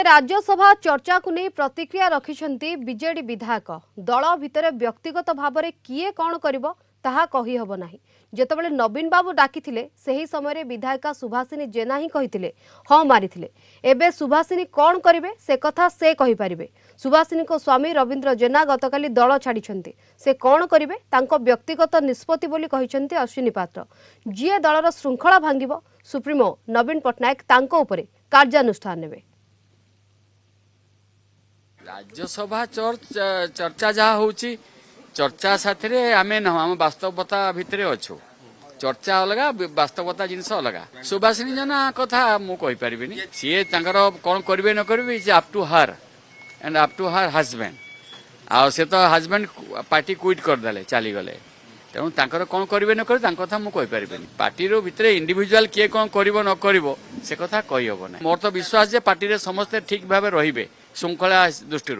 राज्यसभा चर्चा को नहीं प्रतिक्रिया रखिछंती बीजेडी विधायक दल भितर व्यक्तिगत भाव में किए कौन करिवो ताहा कही हबो नाही। जेतेबेले नवीन बाबू डाकिथिले सेही समय विधायिका सुभाषिनी जेना ही कहिथिले हाँ मारिथिले। एबे सुभाषिनी कौन करिवे से कथा से कहि परिबे। सुभाषिनी को स्वामी रविंद्र जेना गतकाली दल छाड़िछंती से कौन करिवे तांको व्यक्तिगत निष्पत्ति बोली कहिछंती अश्विनी पात्र। जिए दलर श्रृंखला भांगिबो सुप्रीमो नवीन पटनायक तांको उपरे कार्यानुष्ठान नेबे। राज्यसभा चर्चा जहाँ होची चर्चा साथरे आमे न हम वास्तवता भितरे अच्छु चर्चा अलग वास्तवता जिनस अलग। सुभाषिनी जना कथा मु कहि परिबिनी सी कौन करेंगे न करेंगे is up to her and up to her husband आ से तो हजबैंड पार्टी क्विट करदे चली गले तेणु तांकर कौन करेंगे न करेंगे कथा मु कहि परिबिनी। पार्टी भितर इंडिविजुअल किए कौन करिवो न करिवो से कथा कहि हबो ना। मोर तो विश्वास जे पार्टी रे समस्त ठीक भाव रहिबे श्रृंखला दृष्टि।